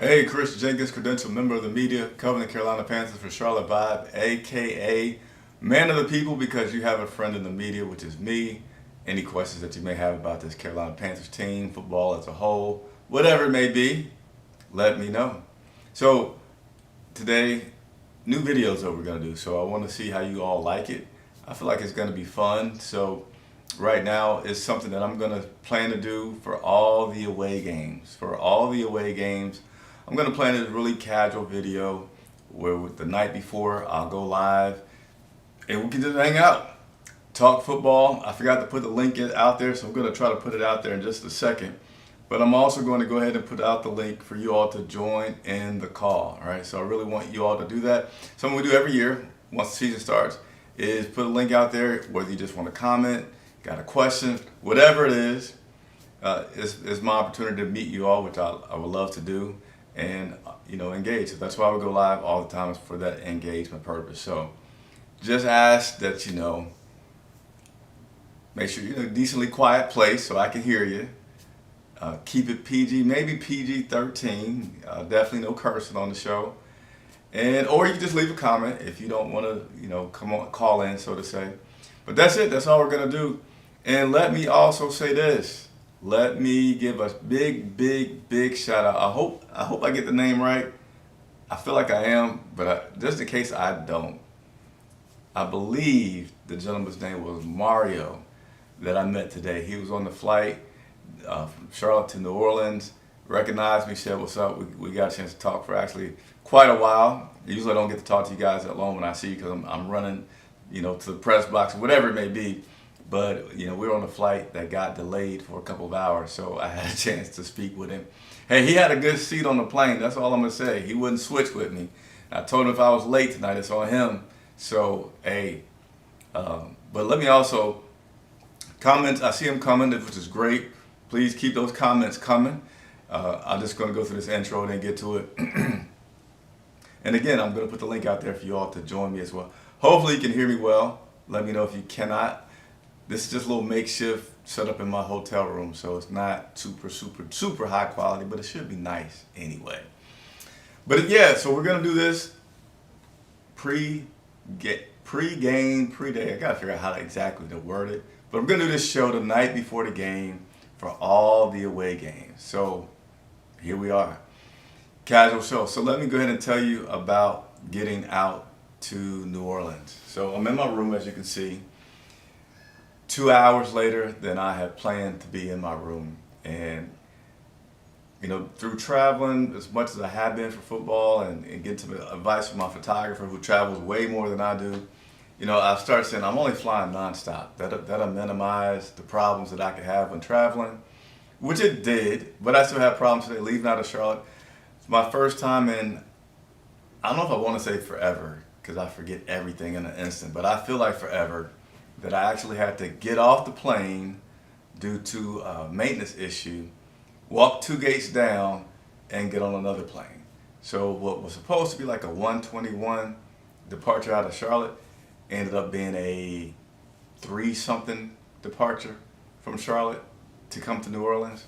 Hey, Chris Jenkins, credential member of the media, covering the Carolina Panthers for Charlotte Vibe, aka man of the people, because you have a friend in the media, which is me. Any questions that you may have about this Carolina Panthers team, football as a whole, whatever it may be, let me know. So today, new videos that we're gonna do. So I want to see how you all like it. I feel like it's gonna be fun. So right now it's something that I'm gonna plan to do for all the away games. For all the away games, I'm gonna plan a really casual video where with the night before I'll go live and we can just hang out, talk football. I forgot to put the link out there, so I'm gonna try to put it out there in just a second. But I'm also going to go ahead and put out the link for you all to join in the call. All right, so I really want you all to do that. Something we do every year once the season starts is put a link out there, whether you just want to comment, got a question, whatever it is. It's my opportunity to meet you all, which I would love to do, and engage. So that's why we go live all the time, is for that engagement purpose. So just ask that make sure you're in a decently quiet place so I can hear you. Keep it PG, maybe PG-13. Definitely no cursing on the show. Or you can just leave a comment if you don't want to, come on, call in, so to say. But that's it. That's all we're gonna do. And let me also say this. Let me give a big, big, big shout out. I hope I get the name right. I feel like I am, but just in case I don't, I believe the gentleman's name was Mario that I met today. He was on the flight from Charlotte to New Orleans, recognized me, said what's up. We got a chance to talk for actually quite a while. Usually I don't get to talk to you guys that long when I see you, because I'm running, to the press box, whatever it may be. But we were on a flight that got delayed for a couple of hours, so I had a chance to speak with him. Hey, he had a good seat on the plane. That's all I'm gonna say. He wouldn't switch with me. I told him if I was late tonight, it's on him. So hey, but let me also comment. I see him coming, which is great. Please keep those comments coming. I'm just going to go through this intro and then get to it. And again, I'm going to put the link out there for you all to join me as well. Hopefully you can hear me well. Let me know if you cannot. This is just a little makeshift setup in my hotel room, so it's not super high quality, but it should be nice anyway. But yeah, so we're going to do this pre-game, pre-day. I got to figure out how exactly to word it. But I'm going to do this show the night before the game for all the away games. So here we are, casual show. So let me go ahead and tell you about getting out to New Orleans. So I'm in my room, as you can see, 2 hours later than I had planned to be in my room. And through traveling as much as I have been for football and getting some advice from my photographer, who travels way more than I do, I've started saying I'm only flying nonstop. That'll minimize the problems that I could have when traveling, which it did, but I still have problems today leaving out of Charlotte. It's my first time in, I don't know if I want to say forever, because I forget everything in an instant, but I feel like forever, that I actually had to get off the plane due to a maintenance issue, walk 2 gates down, and get on another plane. So what was supposed to be like a 1:21 departure out of Charlotte ended up being a 3-something departure from Charlotte to come to New Orleans.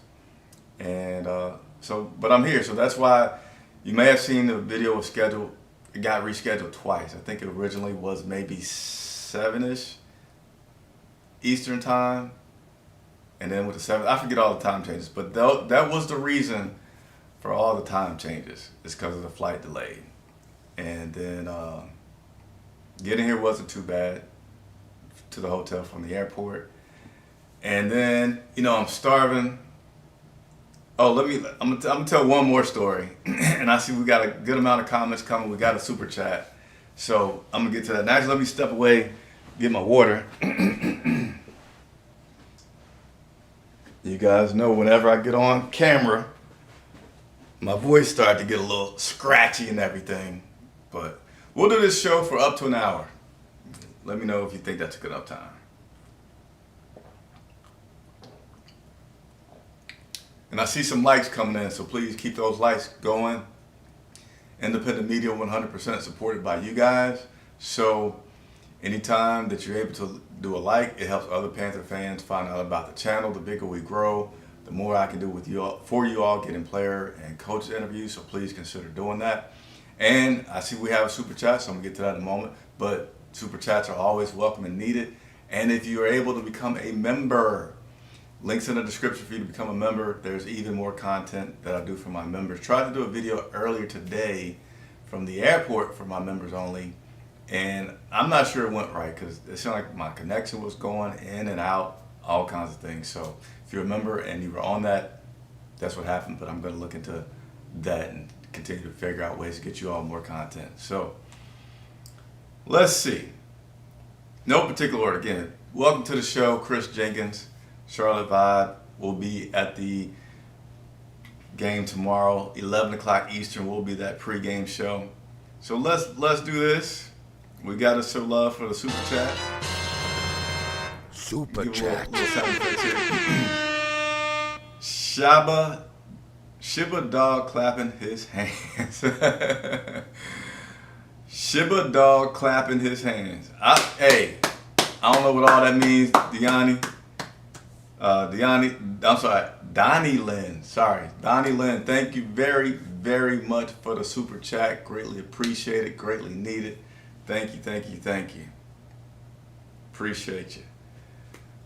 And but I'm here, so that's why you may have seen the video was scheduled. It got rescheduled twice. I think it originally was maybe 7-ish Eastern time, and then with the 7, I forget all the time changes, but that was the reason for all the time changes. It's because of the flight delay. And then getting here wasn't too bad to the hotel from the airport. And then, I'm starving. Oh, I'm gonna tell one more story. And I see we got a good amount of comments coming. We got a super chat. So I'm gonna get to that. Now, let me step away, get my water. You guys know whenever I get on camera, my voice starts to get a little scratchy and everything. But we'll do this show for up to an hour. Let me know if you think that's a good enough time. And I see some likes coming in, so please keep those likes going. Independent media 100% supported by you guys. So anytime that you're able to do a like, it helps other Panther fans find out about the channel. The bigger we grow, the more I can do with you all, for you all, getting player and coach interviews. So please consider doing that. And I see we have a super chat, so I'm gonna get to that in a moment. But super chats are always welcome and needed. And if you are able to become a member, links in the description for you to become a member. There's even more content that I do for my members. Tried to do a video earlier today from the airport for my members only, and I'm not sure it went right because it sounded like my connection was going in and out, all kinds of things. So if you're a member and you were on that, that's what happened. But I'm going to look into that and continue to figure out ways to get you all more content. So let's see. No particular order. Again, welcome to the show. Chris Jenkins, Charlotte Vibe will be at the game tomorrow, 11 o'clock Eastern will be that pregame show. So let's do this. We got to show love for the super chat. Super chat. Little sound effects here. Shiba dog clapping his hands. Shiba dog clapping his hands. I don't know what all that means, Donnie Lynn. Sorry, Donnie Lynn. Thank you very, very much for the super chat. Greatly appreciate it. Greatly needed. Thank you, thank you, thank you. Appreciate you.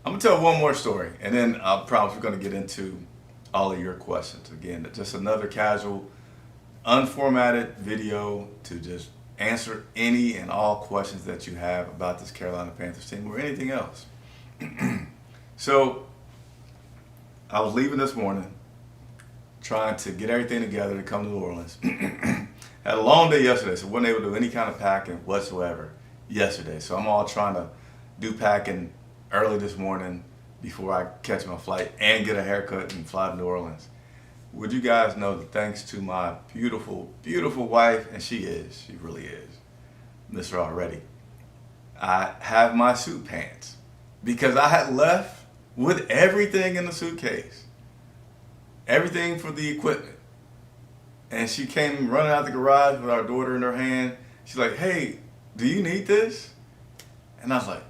I'm gonna tell one more story, and then I promise we're gonna get into all of your questions. Again, just another casual, unformatted video to just answer any and all questions that you have about this Carolina Panthers team or anything else. So I was leaving this morning, trying to get everything together to come to New Orleans. Had a long day yesterday, so wasn't able to do any kind of packing whatsoever yesterday. So I'm all trying to do packing early this morning before I catch my flight and get a haircut and fly to New Orleans. Would you guys know that thanks to my beautiful, beautiful wife, and she really is, miss her already, I have my suit pants because I had left with everything in the suitcase, everything for the equipment. And she came running out the garage with our daughter in her hand. She's like, "Hey, do you need this?" And I was like,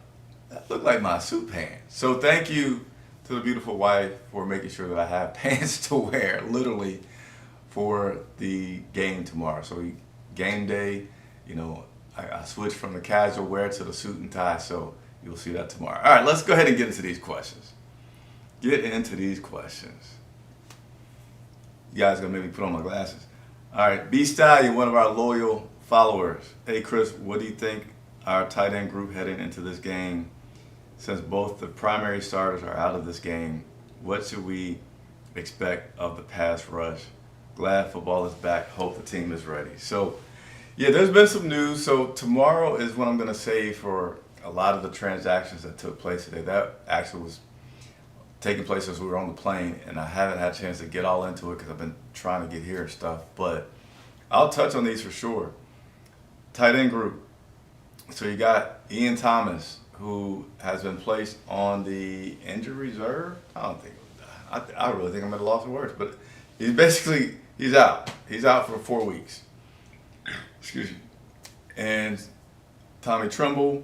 "That looked like my suit pants." So thank you to the beautiful wife for making sure that I have pants to wear, literally, for the game tomorrow. So game day, I switched from the casual wear to the suit and tie, so you'll see that tomorrow. All right, let's go ahead and get into these questions. You guys gonna make me put on my glasses. All right, B Stallion, one of our loyal followers. Hey Chris, what do you think our tight end group heading into this game? Since both the primary starters are out of this game, what should we expect of the pass rush? Glad football is back. Hope the team is ready. So, yeah, there's been some news. So tomorrow is when I'm going to say for a lot of the transactions that took place today. That actually was taking place as we were on the plane, and I haven't had a chance to get all into it because I've been trying to get here and stuff. But I'll touch on these for sure. Tight end group. So you got Ian Thomas, who has been placed on the injury reserve. I really think I'm at a loss of words, but he's out. He's out for 4 weeks. Excuse me. And Tommy Tremble,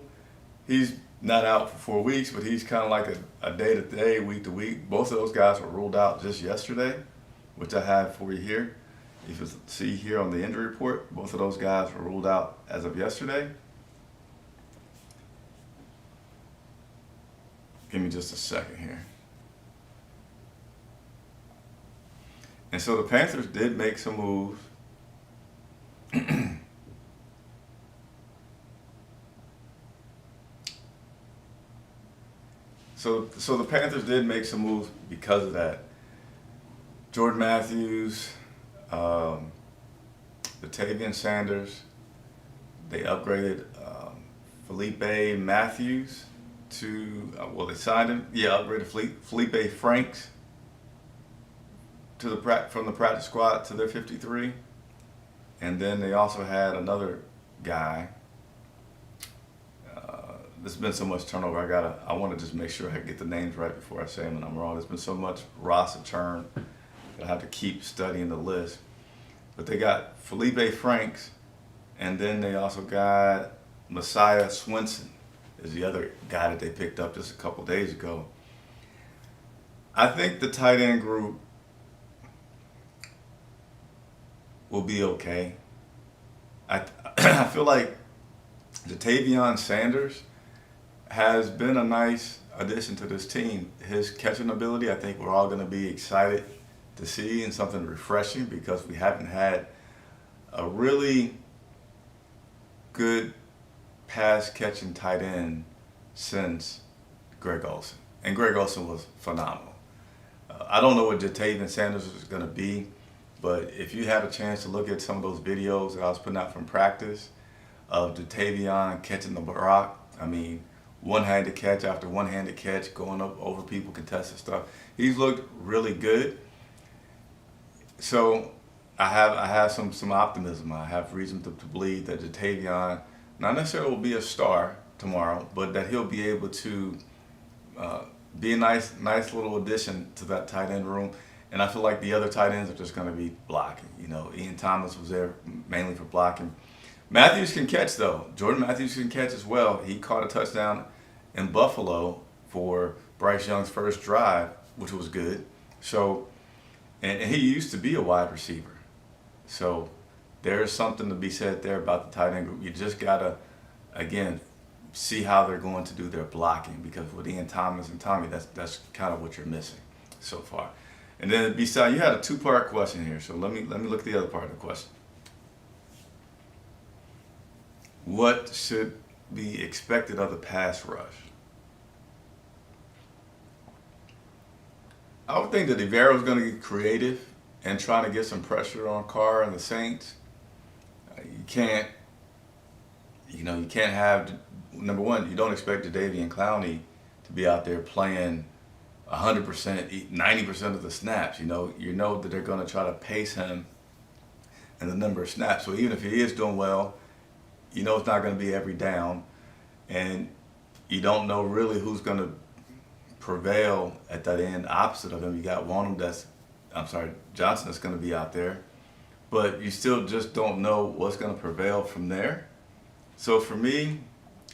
he's not out for 4 weeks, but he's kind of like a day-to-day, week-to-week. Both of those guys were ruled out just yesterday, which I have for you here. If you see here on the injury report, both of those guys were ruled out as of yesterday. Give me just a second here. And so the Panthers did make some moves. So the Panthers did make some moves because of that. Jordan Matthews, Latavian Sanders, they upgraded Felipe Matthews to, they signed him. Yeah, upgraded Felipe Franks from the practice squad to their 53. And then they also had another guy. There's been so much turnover. I want to just make sure I get the names right before I say them and I'm wrong. There's been so much roster churn that I have to keep studying the list. But they got Felipe Franks, and then they also got Messiah Swinson is the other guy that they picked up just a couple days ago. I think the tight end group will be okay. I I feel like Jatavion Sanders has been a nice addition to this team. His catching ability, I think we're all going to be excited to see, and something refreshing because we haven't had a really good pass catching tight end since Greg Olsen. And Greg Olsen was phenomenal. I don't know what Jatavion Sanders is going to be, but if you had a chance to look at some of those videos that I was putting out from practice of Jatavion catching the rock, I mean, one-handed catch after one-handed catch, going up over people, contested stuff. He's looked really good. So I have some optimism. I have reason to believe that Jatavion not necessarily will be a star tomorrow, but that he'll be able to be a nice little addition to that tight end room. And I feel like the other tight ends are just going to be blocking. You know, Ian Thomas was there mainly for blocking. Matthews can catch, though. Jordan Matthews can catch as well. He caught a touchdown in Buffalo for Bryce Young's first drive, which was good. So, and he used to be a wide receiver. So there's something to be said there about the tight end group. You just got to, again, see how they're going to do their blocking, because with Ian Thomas and Tommy, that's kind of what you're missing so far. And then beside, you had a two-part question here, so let me look at the other part of the question. What should be expected of the pass rush? I would think that Rivera's going to get creative and trying to get some pressure on Carr and the Saints. You can't have, number one, you don't expect Jadeveon Clowney to be out there playing 100%, 90% of the snaps. You know that they're going to try to pace him and the number of snaps. So even if he is doing well, you know it's not going to be every down, and you don't know really who's going to prevail at that end opposite of him. You got Johnson that's going to be out there, but you still just don't know what's going to prevail from there. So for me,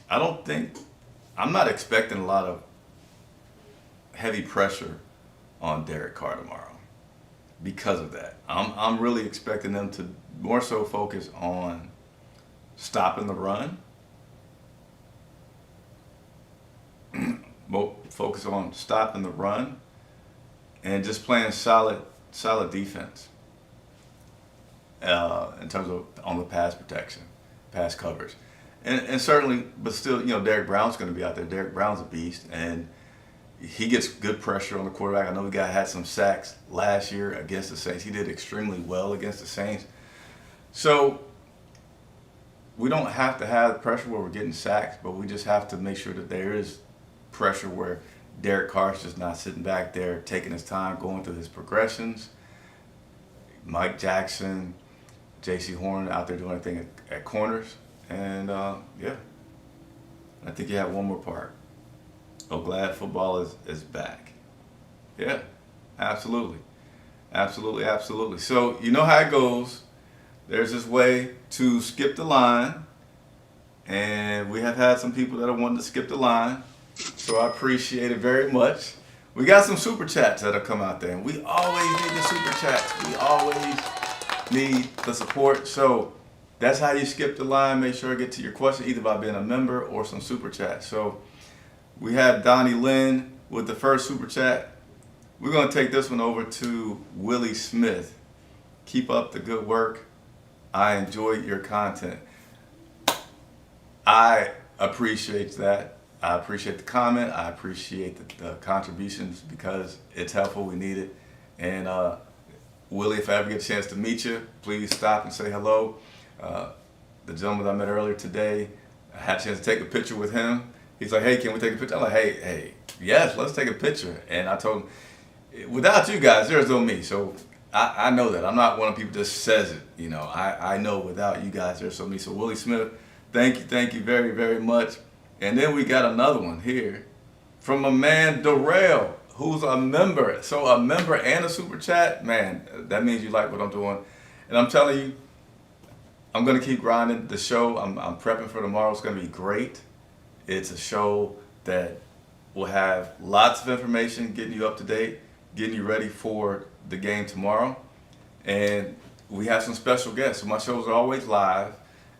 I'm not expecting a lot of heavy pressure on Derek Carr tomorrow because of that. I'm really expecting them to more so focus on stopping the run, focus on stopping the run, and just playing solid defense in terms of on the pass protection, pass coverage, and certainly, but still, Derek Brown's going to be out there. Derek Brown's a beast, and he gets good pressure on the quarterback. I know the guy had some sacks last year against the Saints. He did extremely well against the Saints. So we don't have to have pressure where we're getting sacks, but we just have to make sure that there is pressure where Derek Carr's just not sitting back there taking his time, going through his progressions. Mike Jackson, J.C. Horn out there doing everything at corners. And, yeah, I think you have one more part. Oh, glad football is back. Yeah, absolutely. Absolutely, absolutely. So you know how it goes. There's this way to skip the line. And we have had some people that have wanted to skip the line. So I appreciate it very much. We got some super chats that have come out there. And we always need the super chats. We always need the support. So that's how you skip the line. Make sure to get to your question either by being a member or some super chats. So we have Donnie Lynn with the first super chat. We're going to take this one over to Willie Smith. Keep up the good work. I enjoy your content. I appreciate that. I appreciate the comment. I appreciate the contributions because it's helpful. We need it. And Willie, if I ever get a chance to meet you, please stop and say hello. The gentleman that I met earlier today, I had a chance to take a picture with him. He's like, hey, can we take a picture? I'm like, hey, yes, let's take a picture. And I told him, without you guys, there's no me. So I know that. I'm not one of the people that just says it. I know without you guys, there's no me. So Willie Smith, thank you very, very much. And then we got another one here from a man, Darrell, who's a member. So a member and a super chat, man, that means you like what I'm doing. And I'm telling you, I'm going to keep grinding the show. I'm prepping for tomorrow. It's going to be great. It's a show that will have lots of information getting you up to date. getting you ready for the game tomorrow. And we have some special guests. So my shows are always live,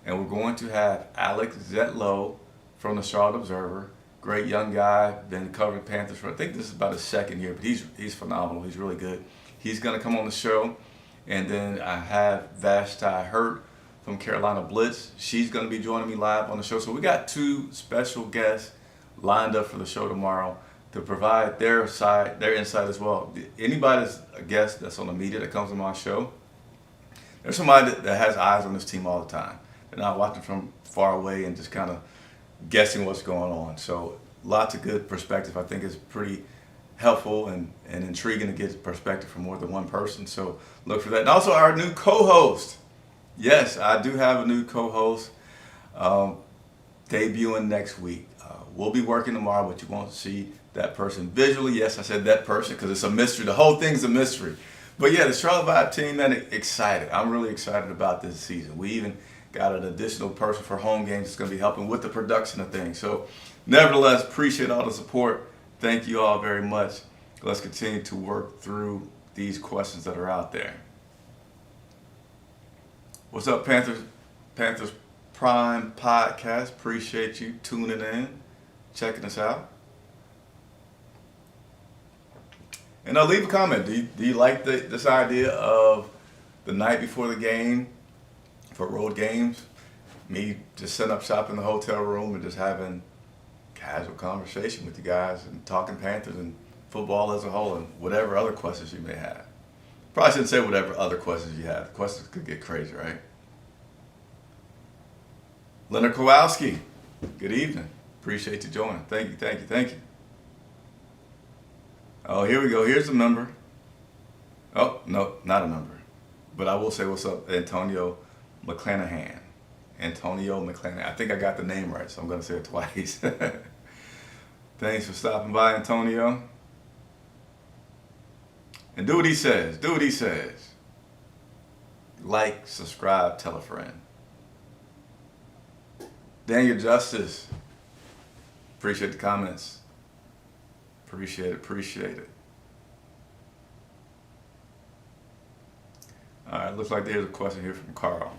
and we're going to have Alex Zetlow from the Charlotte Observer. Great young guy, been covering Panthers for, I think this is about his second year, but he's phenomenal. He's really good. He's going to come on the show. And then I have Vashti Hurt from Carolina Blitz. She's going to be joining me live on the show. So we got two special guests lined up for the show tomorrow to provide their insight as well. Anybody that's a guest that's on the media that comes on my show, there's somebody that has eyes on this team all the time. They're not watching from far away and just kind of guessing what's going on. So lots of good perspective. I think it's pretty helpful and intriguing to get perspective from more than one person. So look for that. And also our new co-host. Yes, I do have a new co-host debuting next week. We'll be working tomorrow, but you won't see that person visually. Yes, I said that person because it's a mystery. The whole thing's a mystery. But yeah, the Charlotte Vibe team, man, excited. I'm really excited about this season. We even got an additional person for home games that's going to be helping with the production of things. So nevertheless, appreciate all the support. Thank you all very much. Let's continue to work through these questions that are out there. What's up, Panthers Prime Podcast? Appreciate you tuning in, checking us out. And leave a comment. Do you like this idea of the night before the game for road games? Me just setting up shop in the hotel room and just having casual conversation with you guys and talking Panthers and football as a whole and whatever other questions you may have. Probably shouldn't say whatever other questions you have. The questions could get crazy, right? Leonard Kowalski, good evening. Appreciate you joining. Thank you. Oh, here we go. Here's the number. Oh, no, not a number. But I will say what's up, Antonio McClanahan. Antonio McClanahan. I think I got the name right, so I'm going to say it twice. Thanks for stopping by, Antonio. And do what he says. Like, subscribe, tell a friend. Daniel Justice. Appreciate the comments. Appreciate it. All right, looks like there's a question here from Carl.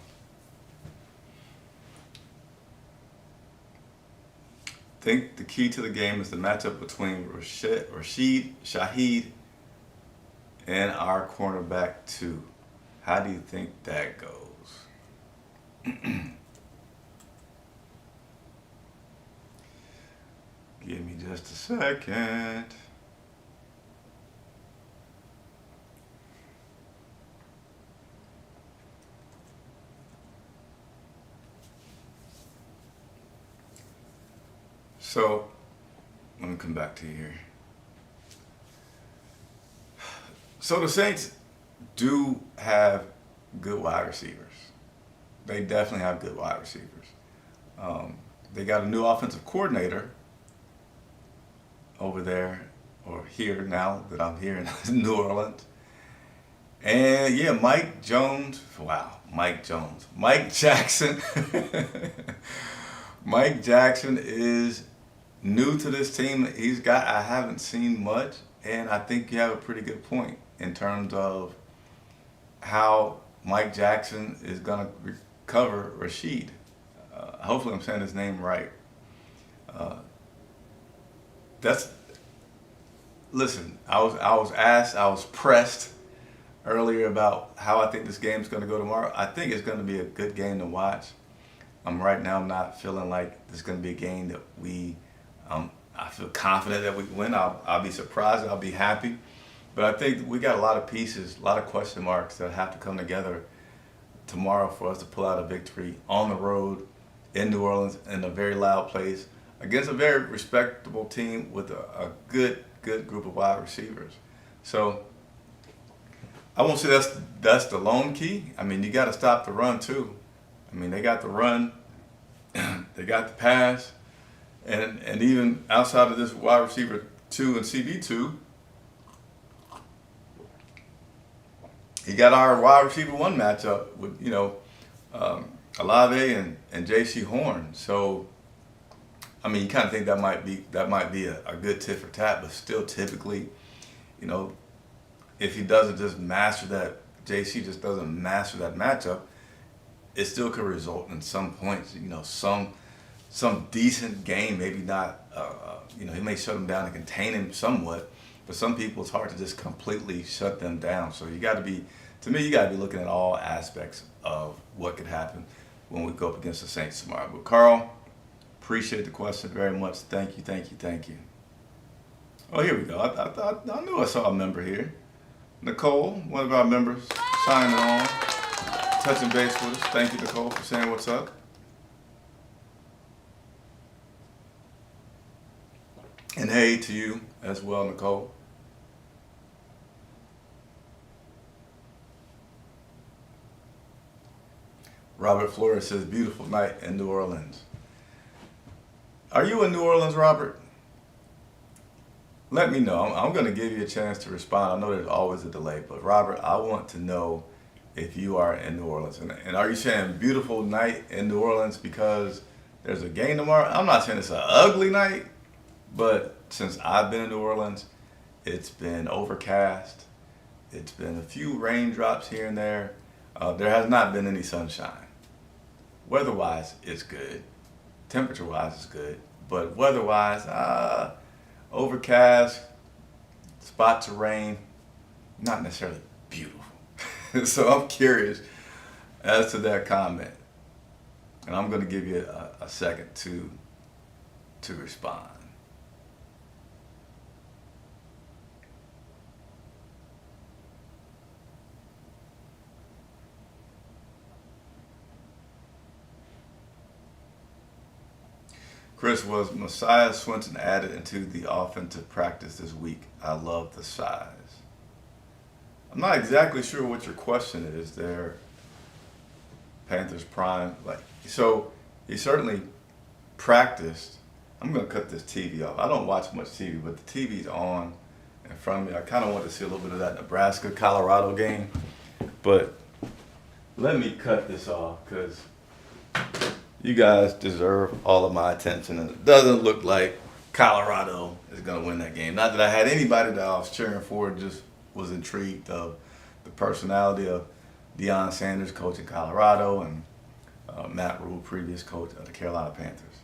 Think the key to the game is the matchup between Rashid Shaheed and our cornerback too. How do you think that goes? Give me just a second. So, let me come back to you here. So the Saints do have good wide receivers. They definitely have good wide receivers. They got a new offensive coordinator over there, or here now that I'm here in New Orleans. And yeah, Mike Jackson. Mike Jackson is new to this team. I haven't seen much, and I think you have a pretty good point in terms of how Mike Jackson is going to recover Rashid. Hopefully I'm saying his name right. Listen, I was pressed earlier about how I think this game's going to go tomorrow. I think it's going to be a good game to watch. Right now, I'm not feeling like this is going to be a game that I feel confident that we can win. I'll be surprised. I'll be happy. But I think we got a lot of pieces, a lot of question marks that have to come together tomorrow for us to pull out a victory on the road in New Orleans in a very loud place against a very respectable team with a good group of wide receivers. So I won't say that's the lone key. I mean, you got to stop the run too. I mean, they got the run, they got the pass, and even outside of this wide receiver 2 and CB2, he got our wide receiver 1 matchup with, Olave and J.C. Horn. So, I mean, you kind of think that might be a good tit for tat, but still typically, if he doesn't just master that, JC just doesn't master that matchup, it still could result in some points. Some decent game, maybe not. He may shut him down and contain him somewhat, but some people it's hard to just completely shut them down. So you got to be looking at all aspects of what could happen when we go up against the Saints tomorrow. But Carl, appreciate the question very much. Thank you. Oh, here we go. I knew I saw a member here. Nicole, one of our members, signing on, touching base with us. Thank you, Nicole, for saying what's up. And hey to you as well, Nicole. Robert Flores says, beautiful night in New Orleans. Are you in New Orleans, Robert? Let me know. I'm going to give you a chance to respond. I know there's always a delay, but Robert, I want to know if you are in New Orleans. And are you saying beautiful night in New Orleans because there's a game tomorrow? I'm not saying it's an ugly night, but since I've been in New Orleans, it's been overcast. It's been a few raindrops here and there. There has not been any sunshine. Weather-wise, it's good. Temperature-wise, it's good. But weather-wise, overcast, spots of rain, not necessarily beautiful. So I'm curious as to that comment. And I'm going to give you a second to respond. Chris, was Messiah Swinton added into the offensive practice this week? I love the size. I'm not exactly sure what your question is there, Panthers Prime. So he certainly practiced. I'm going to cut this TV off. I don't watch much TV, but the TV's on in front of me. I kind of want to see a little bit of that Nebraska-Colorado game. But let me cut this off because you guys deserve all of my attention, and it doesn't look like Colorado is going to win that game. Not that I had anybody that I was cheering for, just was intrigued of the personality of Deion Sanders coaching Colorado and Matt Rule, previous coach of the Carolina Panthers.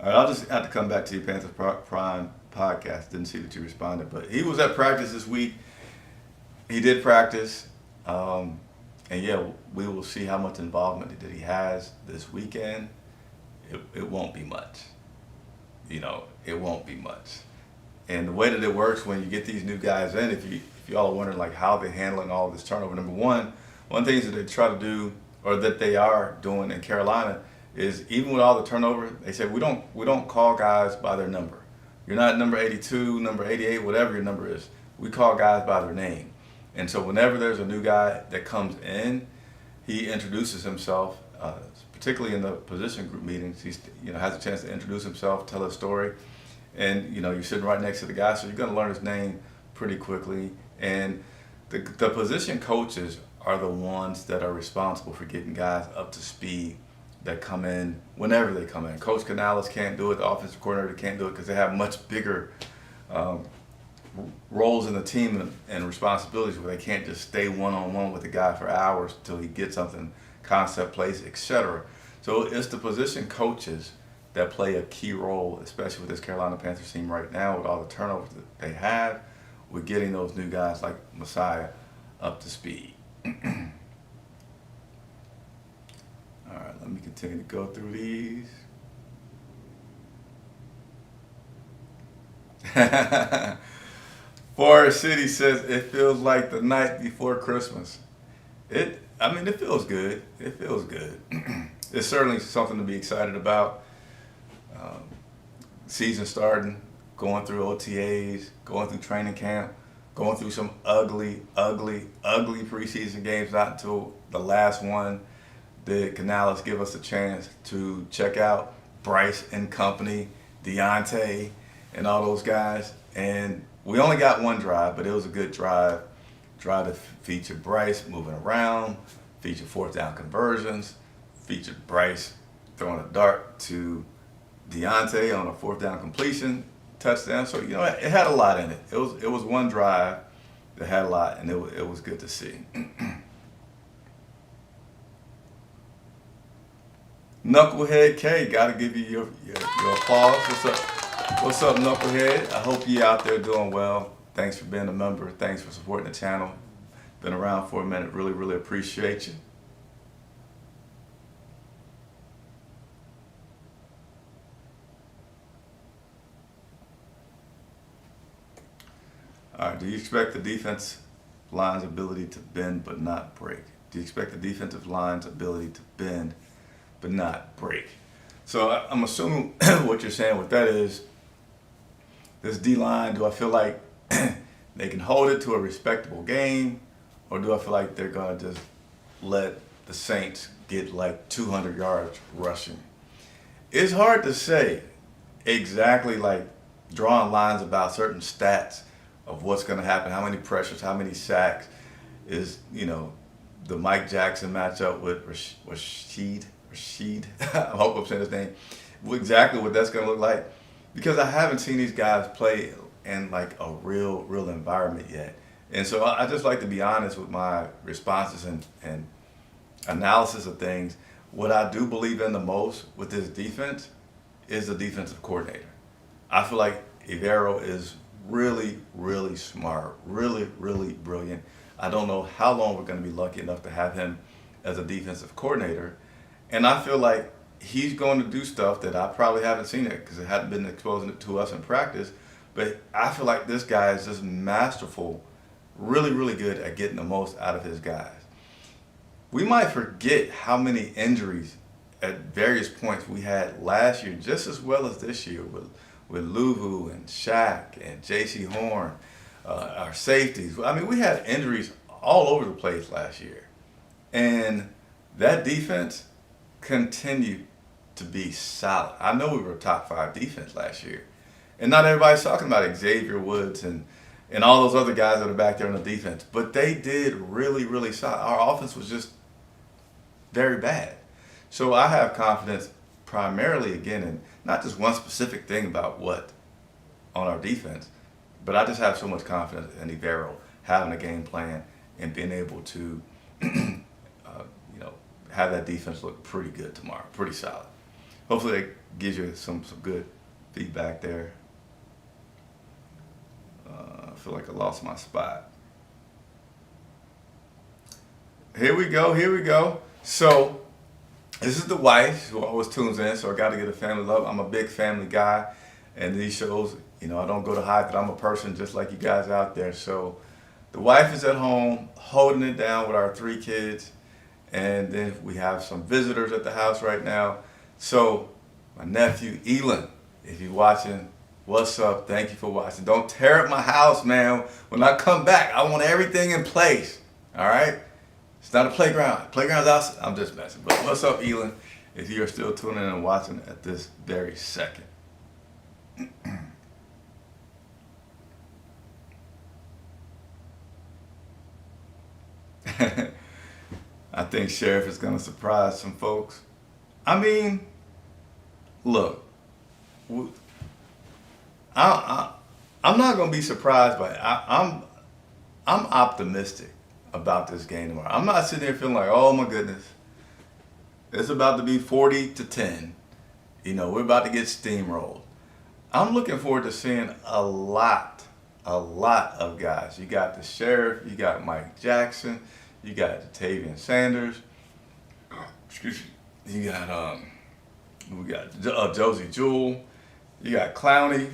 All right, I'll just have to come back to you, Panthers Prime podcast. Didn't see that you responded, but he was at practice this week. He did practice, and yeah, we will see how much involvement that he has this weekend. It won't be much. It won't be much. And the way that it works when you get these new guys in, if y'all are wondering like how they're handling all this turnover, number one of the things that they try to do, or that they are doing in Carolina, is even with all the turnover, they say we don't call guys by their number. You're not number 82, number 88, whatever your number is. We call guys by their name. And so whenever there's a new guy that comes in, he introduces himself, particularly in the position group meetings. He has a chance to introduce himself, tell a story, and you're sitting right next to the guy, so you're going to learn his name pretty quickly. And the position coaches are the ones that are responsible for getting guys up to speed that come in whenever they come in. Coach Canales can't do it. The offensive coordinator can't do it because they have much bigger roles in the team and responsibilities where they can't just stay one-on-one with the guy for hours till he gets something, concept plays, etc. So it's the position coaches that play a key role, especially with this Carolina Panthers team right now with all the turnovers that they have, with getting those new guys like Messiah up to speed. All right, let me continue to go through these. Forest City says it feels like the night before Christmas. It feels good. It feels good. It's certainly something to be excited about. Season starting, going through OTAs, going through training camp, going through some ugly preseason games. Not until the last one did Canales give us a chance to check out Bryce and company, Deontay, and all those guys. And we only got one drive, but it was a good drive. Drive that featured Bryce moving around, featured fourth down conversions, featured Bryce throwing a dart to Deontay on a fourth down completion touchdown. So it had a lot in it. It was one drive that had a lot, and it was good to see. Knucklehead K, gotta give you your applause. What's up, Knucklehead? I hope you out there doing well. Thanks for being a member. Thanks for supporting the channel. Been around for a minute. Really, really appreciate you. All right, do you expect the defense line's ability to bend but not break? Do you expect the defensive line's ability to bend but not break? So I'm assuming what you're saying with that is, this D-line, do I feel like they can hold it to a respectable game, or do I feel like they're going to just let the Saints get like 200 yards rushing? It's hard to say exactly, like drawing lines about certain stats of what's going to happen, how many pressures, how many sacks is, the Mike Jackson matchup with Rashid. I hope I'm saying his name. Exactly what that's going to look like, because I haven't seen these guys play in like a real environment yet. And so I just like to be honest with my responses and analysis of things. What I do believe in the most with this defense is the defensive coordinator. I feel like Ivero is really smart, really brilliant. I don't know how long we're going to be lucky enough to have him as a defensive coordinator. And I feel like he's going to do stuff that I probably haven't seen it because it hadn't been exposed to us in practice. But I feel like this guy is just masterful, really good at getting the most out of his guys. We might forget how many injuries at various points we had last year, just as well as this year with Luvu and Shaq and J.C. Horn, our safeties. I mean, we had injuries all over the place last year. And that defense continued to be solid. I know we were a top 5 defense last year. And not everybody's talking about Xavier Woods and all those other guys that are back there on the defense. But they did really solid. Our offense was just very bad. So I have confidence primarily, again, in not just one specific thing about what on our defense, but I just have so much confidence in Ivero having a game plan and being able to have that defense look pretty good tomorrow, pretty solid. Hopefully that gives you some good feedback there. I feel like I lost my spot. Here we go. So this is the wife who always tunes in, so I got to get a family love. I'm a big family guy, and these shows, I don't go to hide that I'm a person just like you guys out there. So the wife is at home holding it down with our 3 kids, and then we have some visitors at the house right now. So my nephew Elon, if you're watching, what's up? Thank you for watching. Don't tear up my house, man. When I come back, I want everything in place. All right? It's not a playground. Playground's outside. I'm just messing. But what's up, Elon? If you're still tuning in and watching at this very second. I think Sheriff is going to surprise some folks. I mean, look, I'm not going to be surprised by it. I'm optimistic about this game tomorrow. I'm not sitting there feeling like, oh my goodness, it's about to be 40-10. We're about to get steamrolled. I'm looking forward to seeing a lot of guys. You got the Sheriff, you got Mike Jackson, you got Tavian Sanders. Excuse me. You got we got Josie Jewell. You got Clowney.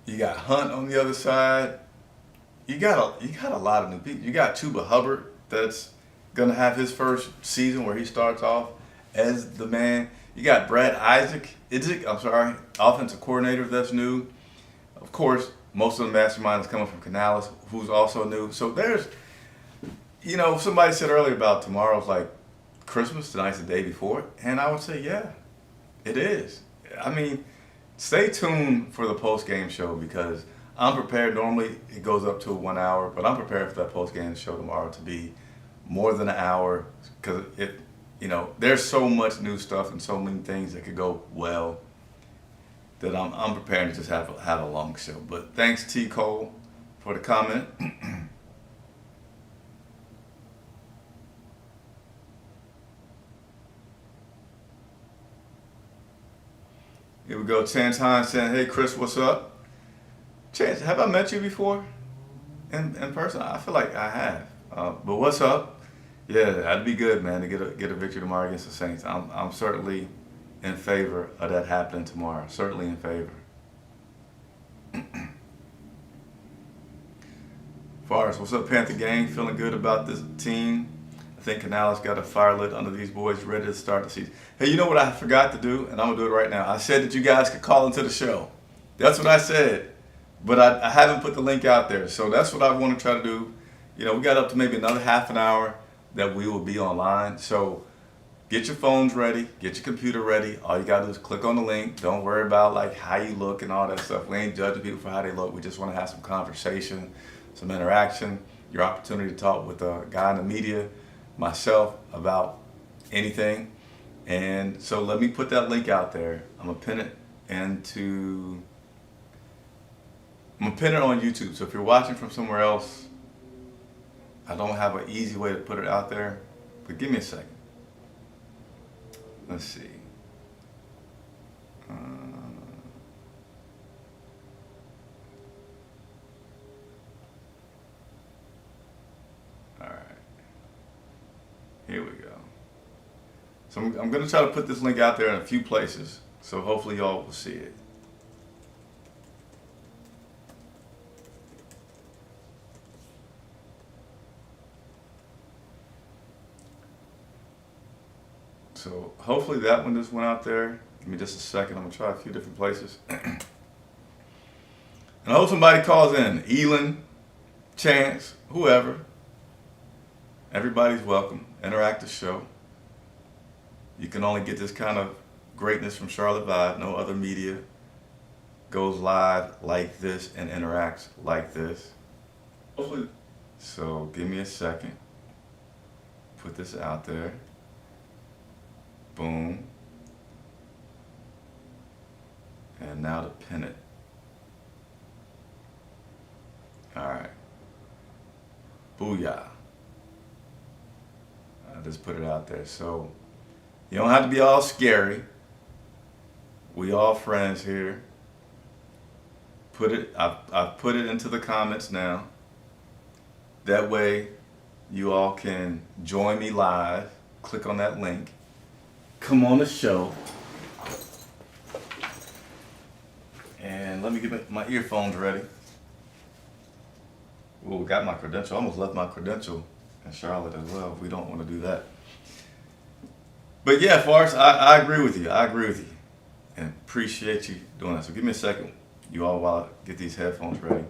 You got Hunt on the other side. You got a lot of new people. You got Chuba Hubbard that's gonna have his first season where he starts off as the man. You got Brad Idzik, offensive coordinator that's new. Of course, most of the mastermind is coming from Canales, who's also new. So there's, somebody said earlier about tomorrow's like Christmas, tonight's the day before, and I would say, yeah, it is. I mean, stay tuned for the post-game show because I'm prepared. Normally it goes up to 1 hour, but I'm prepared for that post-game show tomorrow to be more than an hour because there's so much new stuff and so many things that could go well. that I'm preparing to just have a long show. But thanks T Cole for the comment. Here we go. Chance Hines saying, "Hey Chris, what's up?" Chance, have I met you before in person? I feel like I have. But what's up? Yeah, that'd be good, man, to get a victory tomorrow against the Saints. I'm certainly in favor of that happening tomorrow. Certainly in favor. Forrest, what's up, Panther gang? Feeling good about this team. I think Canales got a fire lit under these boys, ready to start the season. Hey, you know what I forgot to do, and I'm gonna do it right now. I said that you guys could call into the show. That's what I said, but I haven't put the link out there. So that's what I want to try to do. You know, we got up to maybe another half an hour that we will be online. So get your phones ready, get your computer ready. All you gotta do is click on the link. Don't worry about like how you look and all that stuff. We ain't judging people for how they look. We just want to have some conversation, some interaction, your opportunity to talk with a guy in the media, myself, about anything. And so let me put that link out there. I'm gonna pin it on YouTube. So if you're watching from somewhere else, I don't have an easy way to put it out there, but give me a second. Let's see. All right. Here we go. So I'm going to try to put this link out there in a few places, so hopefully y'all will see it. So hopefully that one just went out there. Give me just a second. I'm going to try a few different places. And I hope somebody calls in. Elon, Chance, whoever. Everybody's welcome. Interactive show. You can only get this kind of greatness from Charlotte Vibe. No other media goes live like this and interacts like this. Hopefully. So give me a second. Put this out there. Boom. And now to pin it. Alright. Booyah. I just put it out there. So you don't have to be all scary. We all friends here. I've put it into the comments now. That way you all can join me live. Click on that link. Come on the show. And let me get my earphones ready. Ooh, got my credential. I almost left my credential in Charlotte as well. We don't want to do that. But yeah, Forrest, I agree with you. I agree with you. And appreciate you doing that. So give me a second, you all, while I get these headphones ready.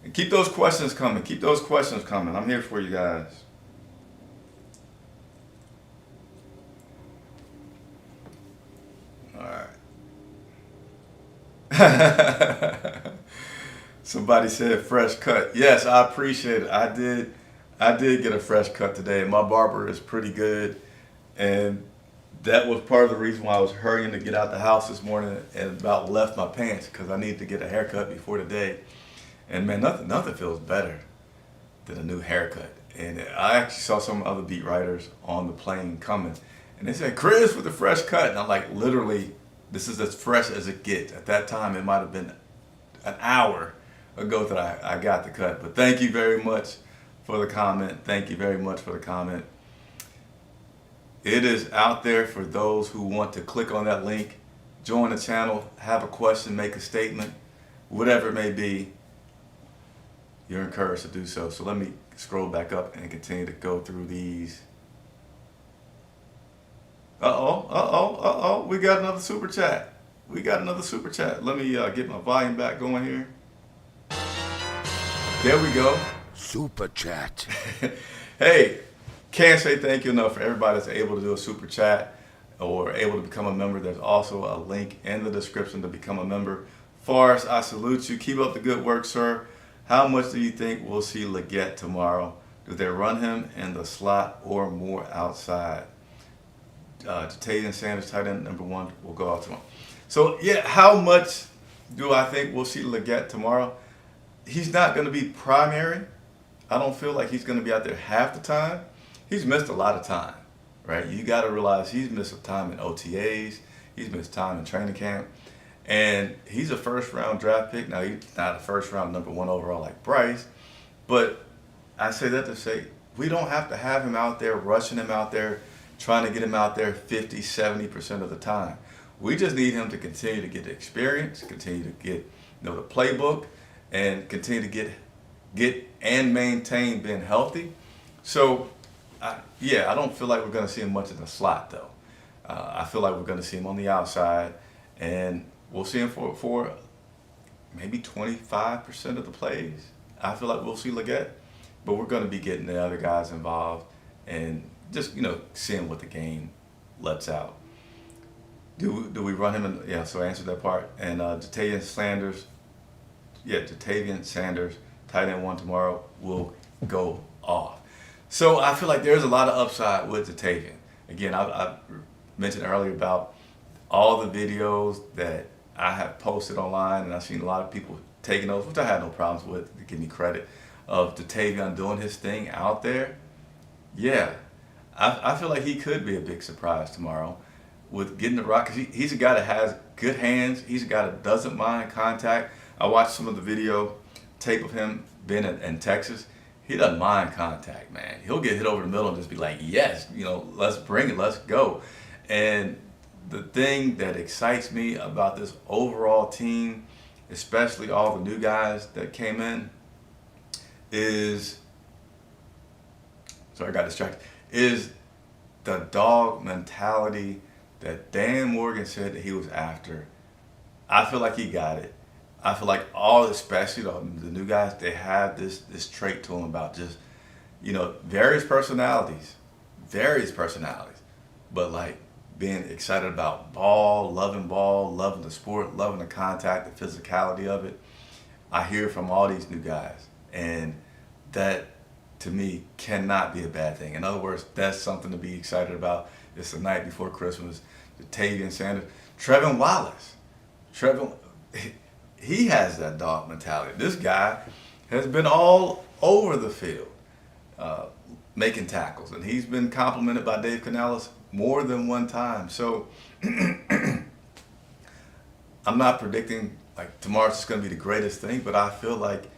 And keep those questions coming. Keep those questions coming. I'm here for you guys. Somebody said fresh cut. Yes, I appreciate it. I did get a fresh cut today. My barber is pretty good, and that was part of the reason why I was hurrying to get out the house this morning and about left my pants, because I needed to get a haircut before the day. And man, nothing feels better than a new haircut. And I actually saw some other beat writers on the plane coming, and they said, "Chris with the fresh cut," and I'm like, literally, this is as fresh as it gets. At that time, it might have been an hour ago that I got the cut. But thank you very much for the comment. Thank you very much for the comment. It is out there for those who want to click on that link, join the channel, have a question, make a statement, whatever it may be, you're encouraged to do so. So let me scroll back up and continue to go through these. We got another super chat. Let me get my volume back going here. There we go. Super chat. Hey, can't say thank you enough for everybody that's able to do a super chat or able to become a member. There's also a link in the description to become a member. Forrest, I salute you. Keep up the good work, sir. How much do you think we'll see Leggett tomorrow? Do they run him in the slot or more outside? Jatavian Sanders, tight end number 1, will go out tomorrow. So yeah, how much do I think we'll see Leggett tomorrow? He's not going to be primary. I don't feel like he's going to be out there half the time. He's missed a lot of time, right? You got to realize he's missed time in OTAs. He's missed time in training camp. And he's a first round draft pick. Now, he's not a first round number 1 overall like Bryce. But I say that to say we don't have to have him out there, rushing him out there, trying to get him out there 50, 70% of the time. We just need him to continue to get the experience, continue to get the playbook, and continue to get and maintain being healthy. So, I don't feel like we're going to see him much in the slot, though. I feel like we're going to see him on the outside, and we'll see him for maybe 25% of the plays. I feel like we'll see Leggett, but we're going to be getting the other guys involved and just, seeing what the game lets out. Do we run him in? Yeah, so I answered that part. And Jatavian Sanders, tight end 1 tomorrow, will go off. So I feel like there's a lot of upside with Jatavian. Again, I mentioned earlier about all the videos that I have posted online, and I've seen a lot of people taking those, which I had no problems with, to give me credit, of Jatavian doing his thing out there. Yeah, I feel like he could be a big surprise tomorrow with getting the rock. 'Cause he's a guy that has good hands. He's a guy that doesn't mind contact. I watched some of the video tape of him being in Texas. He doesn't mind contact, man. He'll get hit over the middle and just be like, yes, let's bring it, let's go. And the thing that excites me about this overall team, especially all the new guys that came in, is the dog mentality that Dan Morgan said that he was after. I feel like he got it. I feel like especially the new guys, they have this trait to them about just, various personalities, but like being excited about ball, loving the sport, loving the contact, the physicality of it. I hear from all these new guys, and that to me cannot be a bad thing. In other words, that's something to be excited about. It's the night before Christmas. Jatavian Sanders, Trevin Wallace. He has that dog mentality. This guy has been all over the field making tackles, and he's been complimented by Dave Canales more than one time. So I'm not predicting like tomorrow's just going to be the greatest thing, but I feel like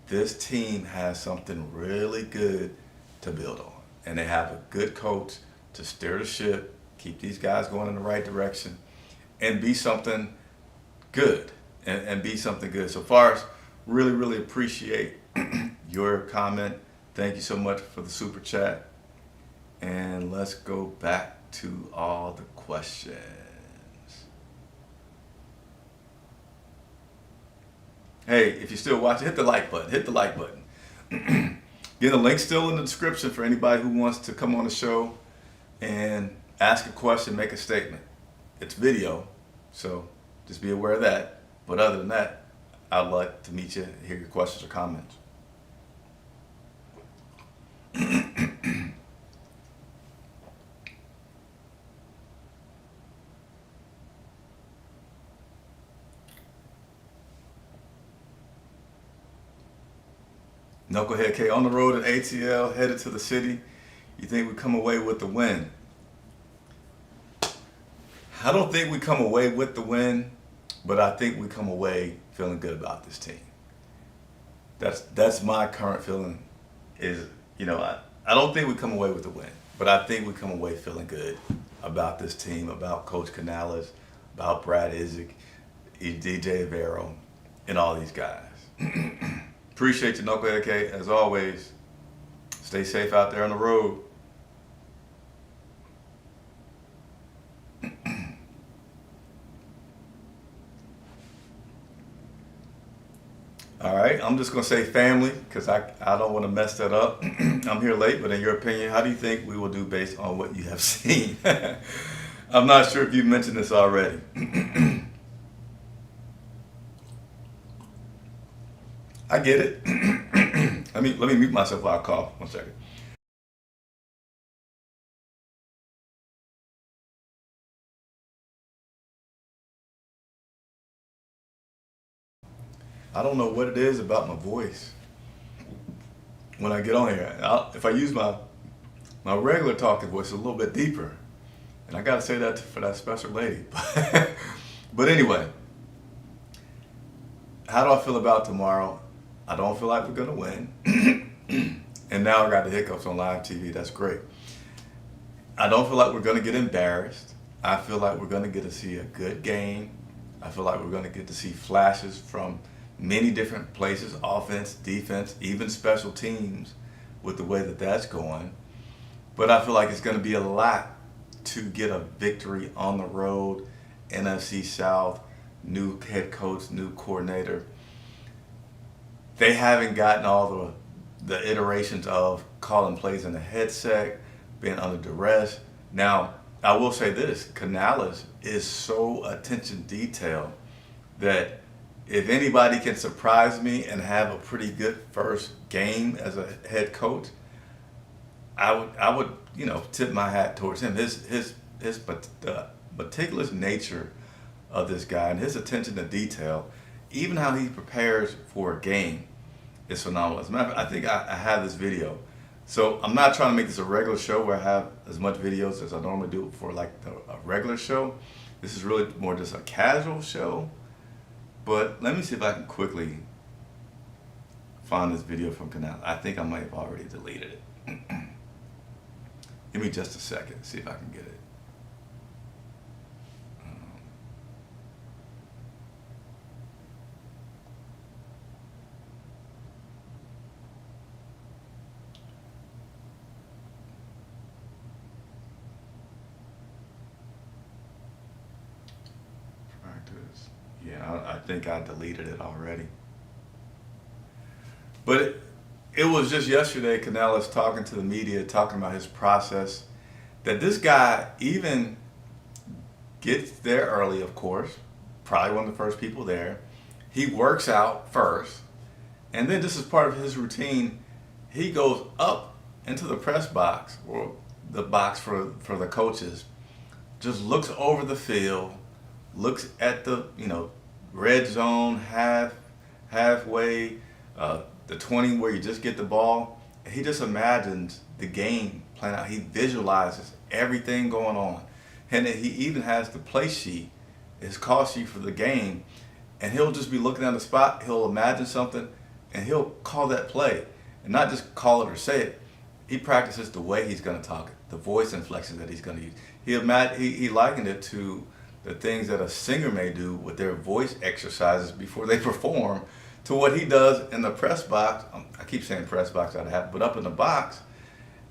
this team has something really good to build on, and they have a good coach to steer the ship, keep these guys going in the right direction, and be something good. And be something good. So Forrest, really, really appreciate your comment. Thank you so much for the super chat. And let's go back to all the questions. Hey, if you're still watching, hit the like button. Again, the link's still in the description for anybody who wants to come on the show and ask a question, make a statement. It's video, so just be aware of that. But other than that, I'd like to meet you, hear your questions or comments. Knucklehead K, on the road at ATL, headed to the city. You think we come away with the win? I don't think we come away with the win, but I think we come away feeling good about this team. That's my current feeling. I don't think we come away with the win, but I think we come away feeling good about this team, about Coach Canales, about Brad Isaac, DJ Avero, and all these guys. Appreciate you, Knucklehead K. As always, stay safe out there on the road. All right, I'm just going to say family because I don't want to mess that up. I'm here late, but in your opinion, how do you think we will do based on what you have seen? I'm not sure if you mentioned this already. I get it. Let me mute myself while I cough. 1 second. I don't know what it is about my voice. When I get on here, if I use my regular talking voice, it's a little bit deeper. And I gotta say that for that special lady. But anyway, how do I feel about tomorrow? I don't feel like we're gonna win. And now I got the hiccups on live TV. That's great. I don't feel like we're gonna get embarrassed. I feel like we're gonna get to see a good game. I feel like we're gonna get to see flashes from many different places, offense, defense, even special teams, with the way that that's going. But I feel like it's going to be a lot to get a victory on the road, NFC South, new head coach, new coordinator. They haven't gotten all the iterations of calling plays in the headset, being under duress. Now, I will say this, Canales is so attention detail that if anybody can surprise me and have a pretty good first game as a head coach, I would tip my hat towards him. The meticulous nature of this guy and his attention to detail, even how he prepares for a game, is phenomenal. As a matter of fact, I think I have this video. So I'm not trying to make this a regular show where I have as much videos as I normally do for like a regular show. This is really more just a casual show. But let me see if I can quickly find this video from Canal. I think I might have already deleted it. Give me just a second, see if I can get it. Practice. Yeah, I think I deleted it already. But it was just yesterday, Canales talking to the media, talking about his process, that this guy even gets there early, of course, probably one of the first people there. He works out first, and then this is part of his routine. He goes up into the press box, or the box for the coaches, just looks over the field, looks at the red zone, halfway, the 20 where you just get the ball. He just imagines the game playing out. He visualizes everything going on. And he even has the play sheet, his call sheet for the game. And he'll just be looking at the spot, he'll imagine something, and he'll call that play. And not just call it or say it. He practices the way he's going to talk it, the voice inflection that he's going to use. He likened it to the things that a singer may do with their voice exercises before they perform, to what he does in the press box. I keep saying press box out of habit, but up in the box.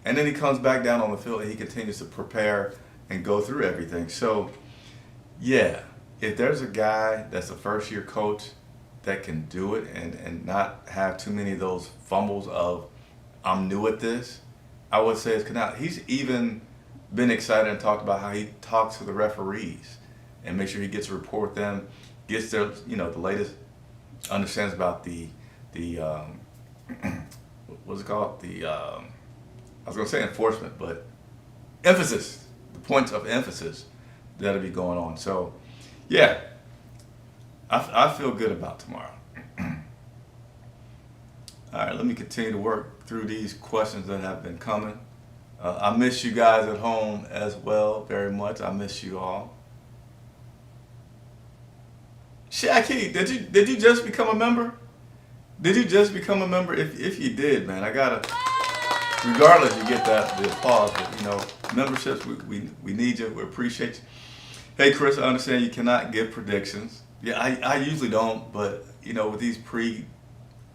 And then he comes back down on the field and he continues to prepare and go through everything. So, yeah, if there's a guy that's a first-year coach that can do it and not have too many of those fumbles of, I'm new at this, I would say it's Canal. He's even been excited and talked about how he talks to the referees and make sure he gets a report with them, gets their, the latest, understands about the what's it called? I was going to say enforcement, but emphasis, the points of emphasis that'll be going on. So, yeah, I feel good about tomorrow. All right, let me continue to work through these questions that have been coming. I miss you guys at home as well very much. I miss you all. Shaki, did you just become a member? Did you just become a member? If you did, man, I gotta. Regardless, you get the applause. But memberships, we need you. We appreciate you. Hey, Chris, I understand you cannot give predictions. Yeah, I usually don't, but with these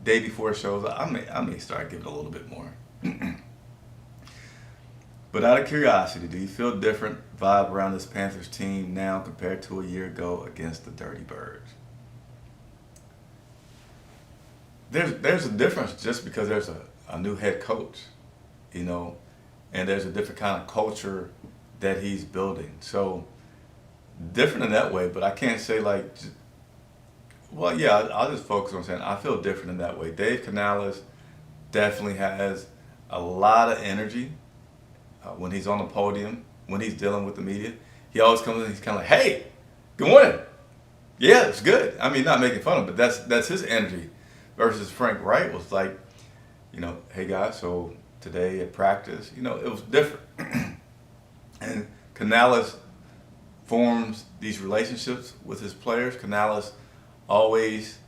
day before shows, I may start giving a little bit more. But out of curiosity, do you feel different vibe around this Panthers team now compared to a year ago against the Dirty Birds? There's a difference just because there's a new head coach, and there's a different kind of culture that he's building. So different in that way, but I can't say I'll just focus on saying I feel different in that way. Dave Canales definitely has a lot of energy. When he's on the podium, when he's dealing with the media, he always comes in, he's kind of like, hey, good morning. Yeah, it's good. I mean, not making fun of him, but that's his energy. Versus Frank Wright was like, hey guys, so today at practice, it was different. And Canales forms these relationships with his players. Canales always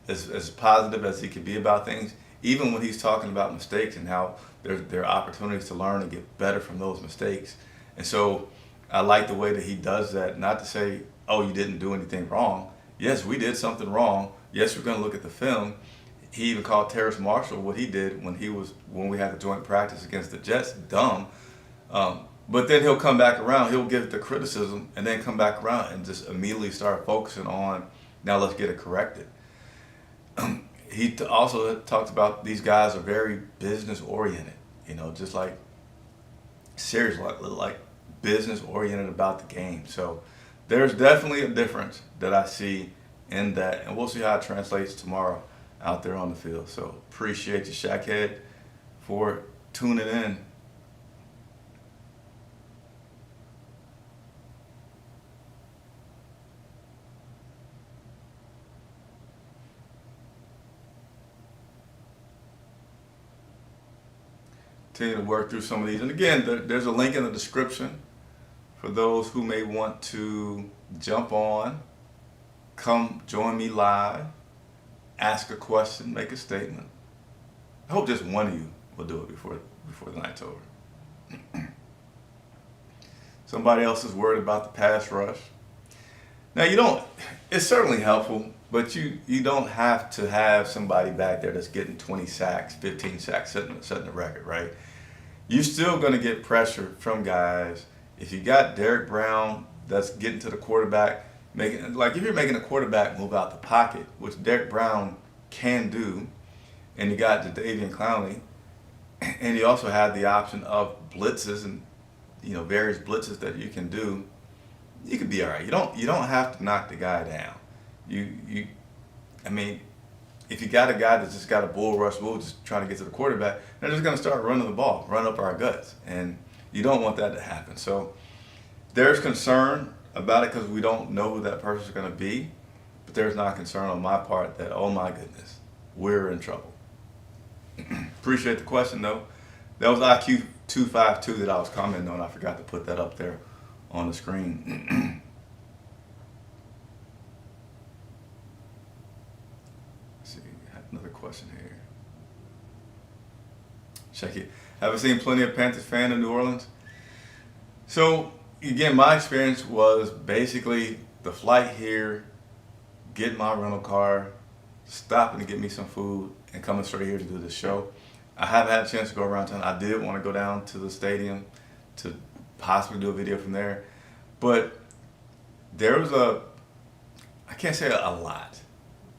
as positive as he can be about things, even when he's talking about mistakes and how there are opportunities to learn and get better from those mistakes. And so I like the way that he does that. Not to say, oh, you didn't do anything wrong. Yes, we did something wrong. Yes, we're going to look at the film. He even called Terrace Marshall what he did when we had the joint practice against the Jets dumb. But then he'll come back around. He'll give the criticism and then come back around and just immediately start focusing on, now let's get it corrected. He also talked about these guys are very business oriented, just like serious, like business oriented about the game. So there's definitely a difference that I see in that, and we'll see how it translates tomorrow out there on the field. So appreciate you, Shackhead, for tuning in. Continue to work through some of these. And again, there's a link in the description for those who may want to jump on, come join me live, ask a question, make a statement. I hope just one of you will do it before the night's over. Somebody else is worried about the pass rush. Now it's certainly helpful, but you don't have to have somebody back there that's getting 20 sacks, 15 sacks, setting the record, right? You're still going to get pressure from guys. If you got Derek Brown that's getting to the quarterback, if you're making a quarterback move out the pocket, which Derek Brown can do, and you got Jadeveon Clowney, and you also have the option of blitzes and various blitzes that you can do, you could be all right. You don't have to knock the guy down. If you got a guy that's just got a bull rush move, just trying to get to the quarterback, they're just going to start running the ball, run up our guts, and you don't want that to happen. So there's concern about it because we don't know who that person is going to be, but there's not concern on my part that, oh my goodness, we're in trouble. Appreciate the question though. That was IQ 252 that I was commenting on. I forgot to put that up there on the screen. Let's see, I have another question here. Check it. Have I seen plenty of Panthers fans in New Orleans? So again, my experience was basically the flight here, getting my rental car, stopping to get me some food, and coming straight here to do this show. I haven't had a chance to go around town. I did want to go down to the stadium to possibly do a video from there. But there was I can't say a lot,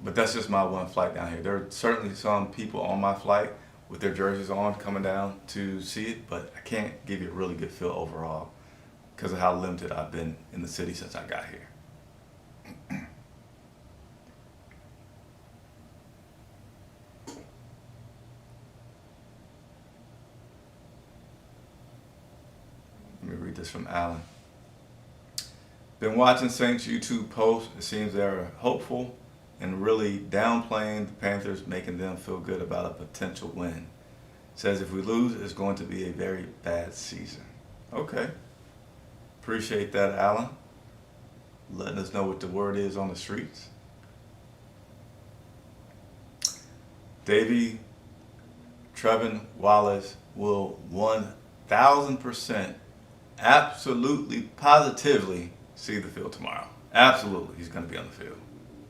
but that's just my one flight down here. There are certainly some people on my flight with their jerseys on coming down to see it, but I can't give you a really good feel overall because of how limited I've been in the city since I got here. Let me read this from Alan. Been watching Saints YouTube posts. It seems they're hopeful and really downplaying the Panthers, making them feel good about a potential win. Says if we lose, it's going to be a very bad season. Okay. Appreciate that, Alan. Letting us know what the word is on the streets. Davey Trevin Wallace will 1,000% absolutely, positively see the field tomorrow. Absolutely, he's going to be on the field.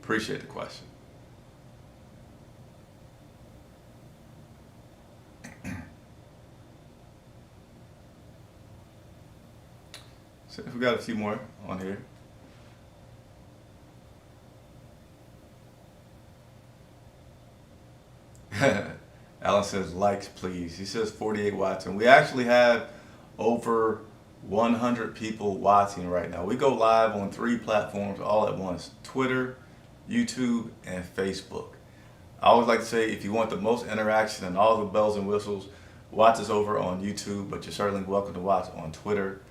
Appreciate the question. So we got a few more on here. Alan says likes please. He says 48 watching. We actually have over 100 people watching right now. We go live on 3 platforms all at once: Twitter, YouTube, and Facebook. I always like to say if you want the most interaction and all the bells and whistles, watch us over on YouTube, but you're certainly welcome to watch on Twitter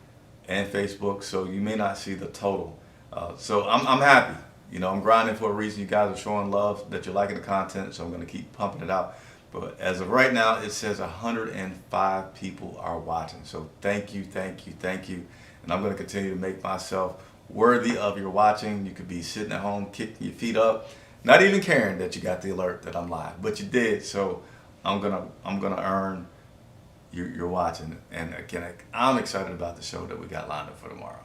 and Facebook, so you may not see the total. So I'm happy. You know, I'm grinding for a reason. You guys are showing love that you're liking the content, so I'm going to keep pumping it out. But as of right now, it says 105 people are watching. So thank you, thank you, thank you. And I'm going to continue to make myself worthy of your watching. You could be sitting at home, kicking your feet up, not even caring that you got the alert that I'm live, but you did. So I'm gonna earn your watching. And again, I'm excited about the show that we got lined up for tomorrow.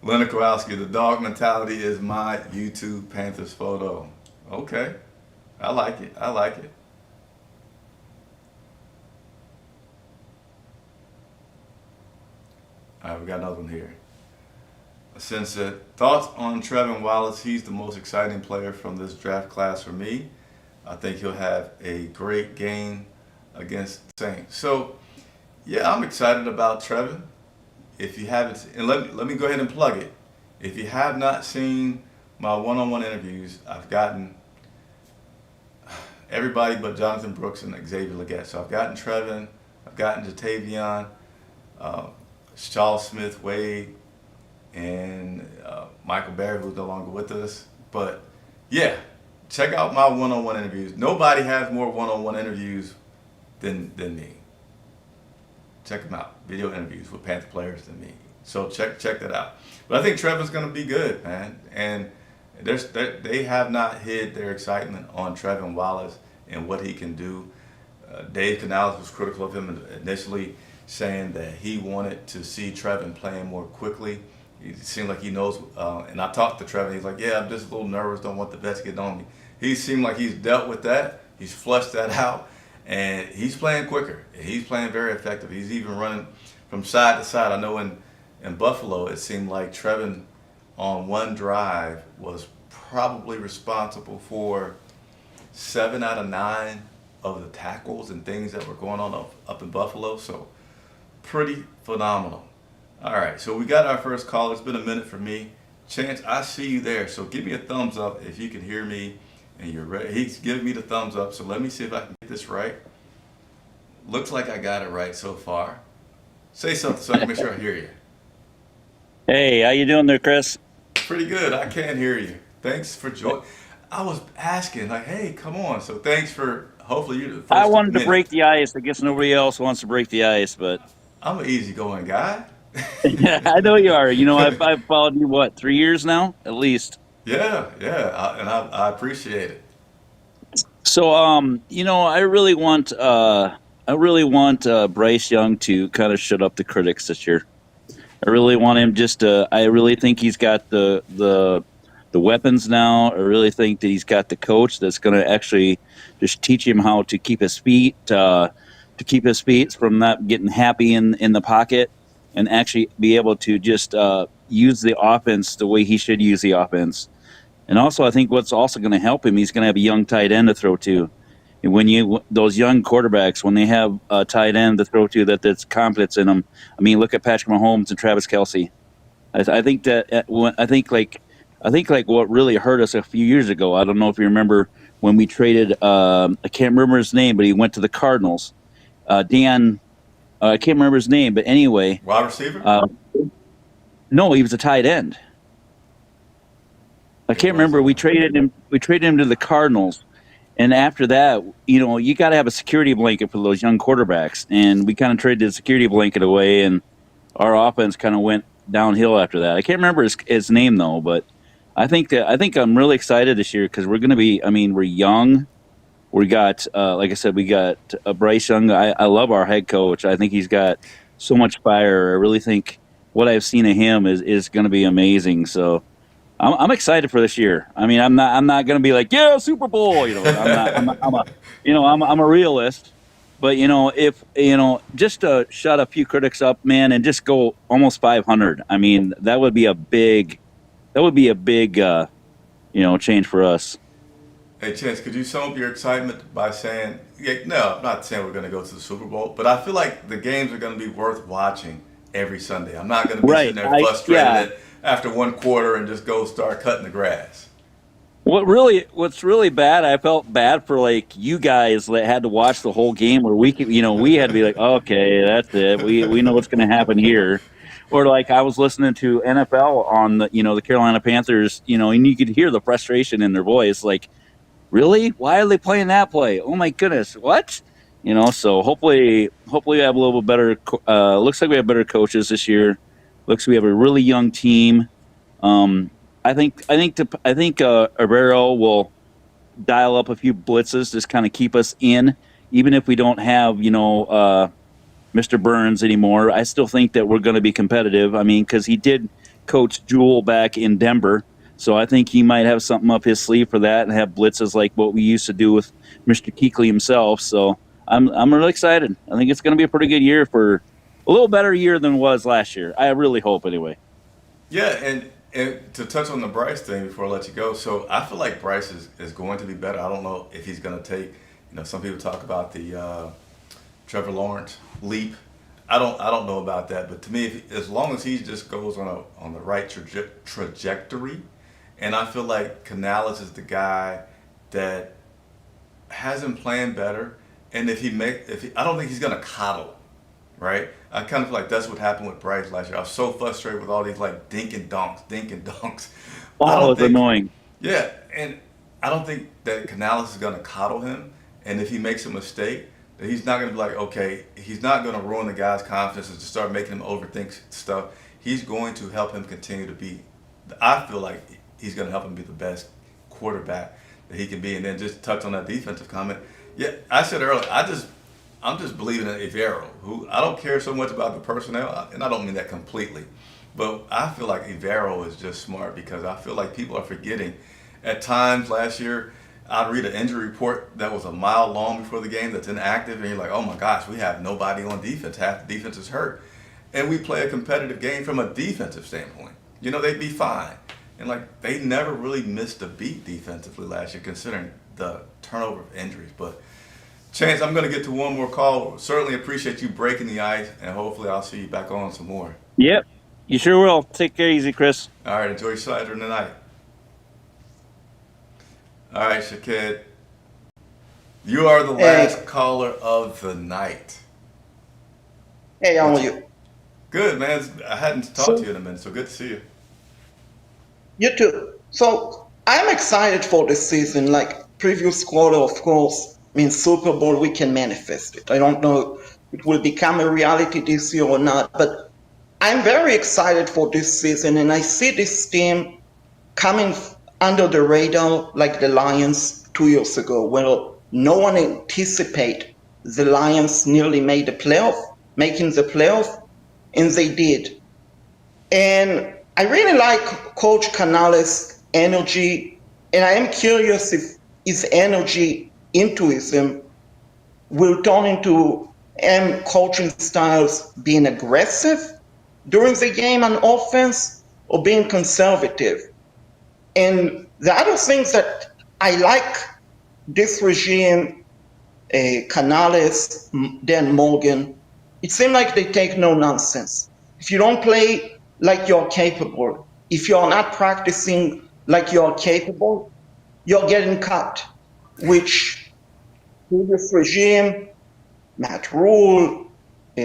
Leonard Kowalski, the dog mentality is my YouTube Panthers photo. Okay, I like it. I like it. All right, we got another one here. Since thoughts on Trevin Wallace, he's the most exciting player from this draft class for me. I think he'll have a great game against the Saints. So, yeah, I'm excited about Trevin. If you haven't, and let me go ahead and plug it. If you have not seen my one-on-one interviews, I've gotten everybody but Jonathan Brooks and Xavier Legette. So I've gotten Trevin, I've gotten Jatavion, Shaw Smith Wade, and Michael Barry, who's no longer with us. But yeah, check out my one-on-one interviews. Nobody has more one-on-one interviews than me. Check them out. Video interviews with Panther players than me. So check that out. But I think Trevor's going to be good, man. And they have not hid their excitement on Trevin Wallace and what he can do. Dave Canales was critical of him initially, saying that he wanted to see Trevin playing more quickly. It seemed like he knows, and I talked to Trevin. He's like, yeah, I'm just a little nervous, don't want the vets getting on me. He seemed like he's dealt with that. He's flushed that out, and he's playing quicker. He's playing very effective. He's even running from side to side. I know in Buffalo, it seemed like Trevin on one drive was probably responsible for 7 out of 9 of the tackles and things that were going on up in Buffalo. So pretty phenomenal. All right, so we got our first call. It's been a minute for me. Chance, I see you there. So give me a thumbs up if you can hear me and you're ready. He's giving me the thumbs up. So let me see if I can get this right. Looks like I got it right so far. Say something so I can make sure I hear you. Hey, how you doing there, Chris? Pretty good. I can hear you. Thanks for joining. I was asking, like, hey, come on. So thanks for, hopefully you're the first I wanted to minute. break the ice. I guess nobody else wants to break the ice, but I'm an easygoing guy. I know you are. You know, I've followed you, 3 years now, at least. Yeah, and I appreciate it. So, you know, I really want Bryce Young to kind of shut up the critics this year. I really want him just to. I really think he's got the weapons now. I really think that he's got the coach that's going to actually just teach him how to keep his feet from not getting happy in the pocket, and actually be able to just use the offense the way he should use the offense. And also, I think what's also going to help him, he's going to have a young tight end to throw to. And when those young quarterbacks, when they have a tight end to throw to that's confidence in them, I mean, look at Patrick Mahomes and Travis Kelce. I think what really hurt us a few years ago. I don't know if you remember when we traded. I can't remember his name, but he went to the Cardinals. Dan, I can't remember his name, but anyway. Wide receiver? No, he was a tight end. I can't remember. We traded him to the Cardinals, and after that, you know, you got to have a security blanket for those young quarterbacks. And we kind of traded the security blanket away, and our offense kind of went downhill after that. I can't remember his name though, but I think I'm really excited this year because we're going to be. I mean, we're young. We got, like I said, we got Bryce Young. I love our head coach. I think he's got so much fire. I really think what I've seen of him is going to be amazing. So I'm excited for this year. I mean, I'm not going to be like, yeah, Super Bowl. You know, I'm a realist. But you know, if just to shut a few critics up, man, and just go almost 500. I mean, that would be a big change for us. Hey, Chance, could you sum up your excitement by saying, no, I'm not saying we're going to go to the Super Bowl, but I feel like the games are going to be worth watching every Sunday. I'm not going to be sitting there frustrated after one quarter and just go start cutting the grass. What's really bad, I felt bad for like you guys that had to watch the whole game where we could, we had to be like, okay, that's it. We know what's going to happen here. Or like I was listening to NFL on the Carolina Panthers, and you could hear the frustration in their voice. Like, really? Why are they playing that play? Oh my goodness, what? So hopefully we have a little bit better. Looks like we have better coaches this year. Looks like we have a really young team. Um, I think Rivero will dial up a few blitzes, just kind of keep us in, even if we don't have Mr. Burns anymore. I still think that we're going to be competitive. I mean, because he did coach Jewel back in Denver, so I think he might have something up his sleeve for that and have blitzes like what we used to do with Mr. Keekly himself. So I'm really excited. I think it's going to be a pretty good year, for a little better year than it was last year. I really hope, anyway. Yeah, and to touch on the Bryce thing before I let you go, so I feel like Bryce is going to be better. I don't know if he's going to take, some people talk about the Trevor Lawrence leap. I don't know about that, but to me, as long as he just goes on the right trajectory, and I feel like Canales is the guy that has him playing better, and I don't think he's going to coddle, right? I kind of feel like that's what happened with Bryce last year. I was so frustrated with all these like dink and dunks. I Oh, don't it's think, annoying. yeah, and I don't think that Canales is going to coddle him. And if he makes a mistake, that he's not going to be like, okay, he's not going to ruin the guy's confidence and just start making him overthink stuff. He's going to help him continue to be. I feel like he's going to help him be the best quarterback that he can be. And then just touch on that defensive comment. Yeah, I said earlier, I'm just believing in Ivero, who I don't care so much about the personnel, and I don't mean that completely, but I feel like Ivero is just smart because I feel like people are forgetting. At times last year, I'd read an injury report that was a mile long before the game that's inactive, and you're like, oh my gosh, we have nobody on defense. Half the defense is hurt, and we play a competitive game from a defensive standpoint. They'd be fine, and like they never really missed a beat defensively last year, considering the turnover of injuries, but. Chance, I'm going to get to one more call. Certainly appreciate you breaking the ice, and hopefully I'll see you back on some more. Yep, you sure will. Take care, easy, Chris. All right, enjoy your cider tonight. All right, Shaked, you are the Hey, last caller of the night. hey, how What are you? you? Good, man. I hadn't talked to you So, in a minute, so good to see you. you too. So, I'm excited for this season. Like previous quarter, of course, means Super Bowl, we can manifest it. I don't know if it will become a reality this year or not, but I'm very excited for this season, and I see this team coming under the radar like the Lions 2 years ago, where no one anticipated the Lions nearly made the playoff, making the playoff, and they did. And I really like Coach Canales' energy, and I am curious if his energy into him will turn into coaching styles being aggressive during the game on offense or being conservative. And the other things that I like this regime, Canales, Dan Morgan, it seems like they take no nonsense. If you don't play like you're capable, if you're not practicing like you're capable, you're getting cut, which previous regime, Matt Rule,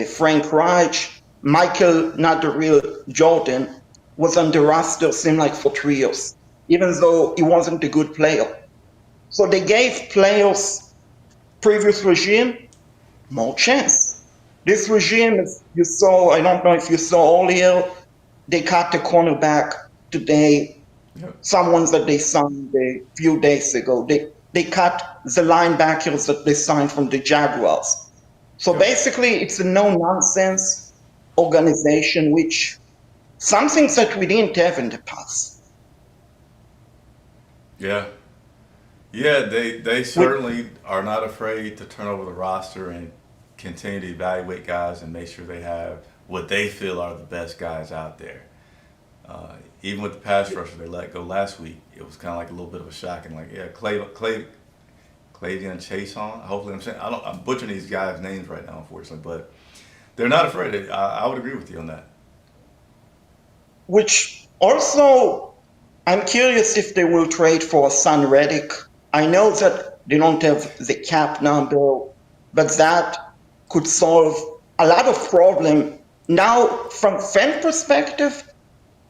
Frank Reich, Michael, not the real Jordan, was on the roster, seemed like for 3 years, even though he wasn't a good player. So they gave players, previous regime, more chance. This regime, as you saw, I don't know if you saw earlier, they cut the cornerback today, Yep. some ones that they signed a few days ago. They cut the linebackers that they signed from the Jaguars. So Yep. basically, it's a no nonsense organization, which some things that we didn't have in the past. Yeah. Yeah, they With certainly are not afraid to turn over the roster and continue to evaluate guys and make sure they have what they feel are the best guys out there. Even with the pass rusher they let go last week, it was kind of like a little bit of a shock. And like, yeah, Clavian Chase on. Hopefully, I'm butchering these guys' names right now, unfortunately, but they're not afraid. I would agree with you on that. which also I'm curious if they will trade for Son Reddick. I know that they don't have the cap number, but that could solve a lot of problem. Now, from fan perspective,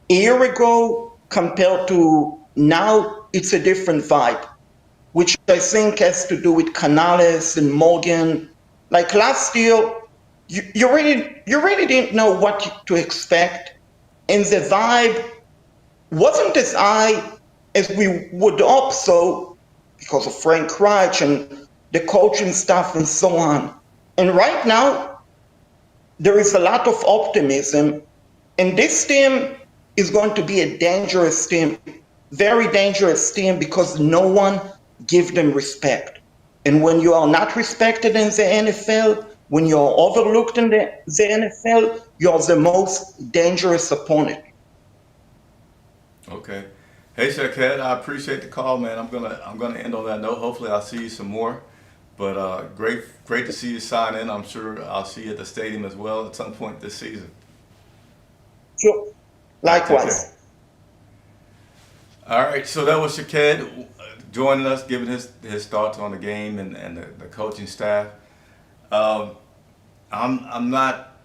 a year ago compared to now, it's a different vibe, which I think has to do with Canales and Morgan. Like last year, you really didn't know what to expect, and the vibe wasn't as high as we would hope so because of Frank Reich and the coaching staff and so on. And right now, there is a lot of optimism, and this team is going to be a dangerous team, very dangerous team, because no one gives them respect. And when you are not respected in the NFL, when you're overlooked in the NFL, you're the most dangerous opponent. Okay. Hey, Shaquette, I appreciate the call, man. I'm gonna end on that note. Hopefully, I'll see you some more. But great to see you sign in. I'm sure I'll see you at the stadium as well at some point this season. Sure. All right, take care. Likewise. All right, so that was Shaqued joining us, giving his thoughts on the game and the coaching staff. Um, I'm not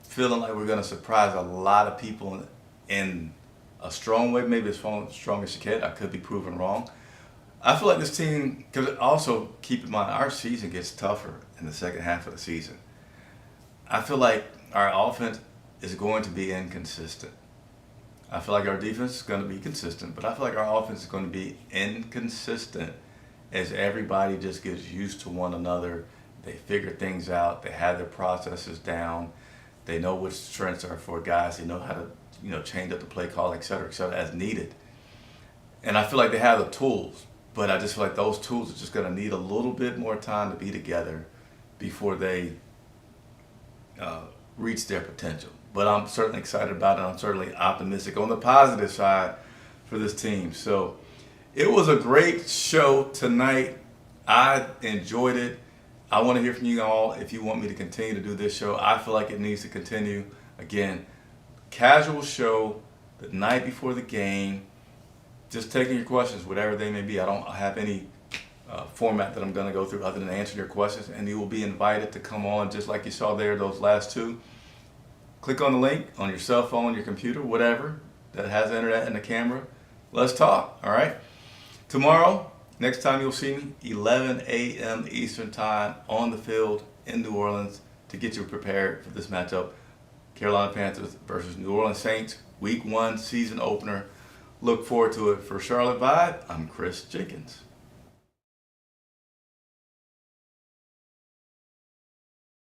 feeling like we're going to surprise a lot of people in a strong way, maybe as strong as Shaqued. I could be proven wrong. I feel like this team, because also keep in mind, our season gets tougher in the second half of the season. I feel like our offense is going to be inconsistent. I feel like our defense is going to be consistent, but I feel like our offense is going to be inconsistent as everybody just gets used to one another. They figure things out. They have their processes down. They know which strengths are for guys. They know how to, change up the play call, et cetera, as needed. And I feel like they have the tools, but I just feel like those tools are just going to need a little bit more time to be together before they reach their potential. But I'm certainly excited about it. I'm certainly optimistic on the positive side for this team. So it was a great show tonight. I enjoyed it. I want to hear from you all if you want me to continue to do this show. I feel like it needs to continue. Again, casual show the night before the game. Just taking your questions, whatever they may be. I don't have any format that I'm going to go through other than answering your questions. And you will be invited to come on just like you saw there, those last two. Click on the link on your cell phone, your computer, whatever that has internet and a camera. Let's talk, all right? Tomorrow, next time you'll see me, 11 a.m. Eastern Time on the field in New Orleans to get you prepared for this matchup. Carolina Panthers versus New Orleans Saints, Week 1 season opener. Look forward to it. For Charlotte Vibe, I'm Chris Jenkins.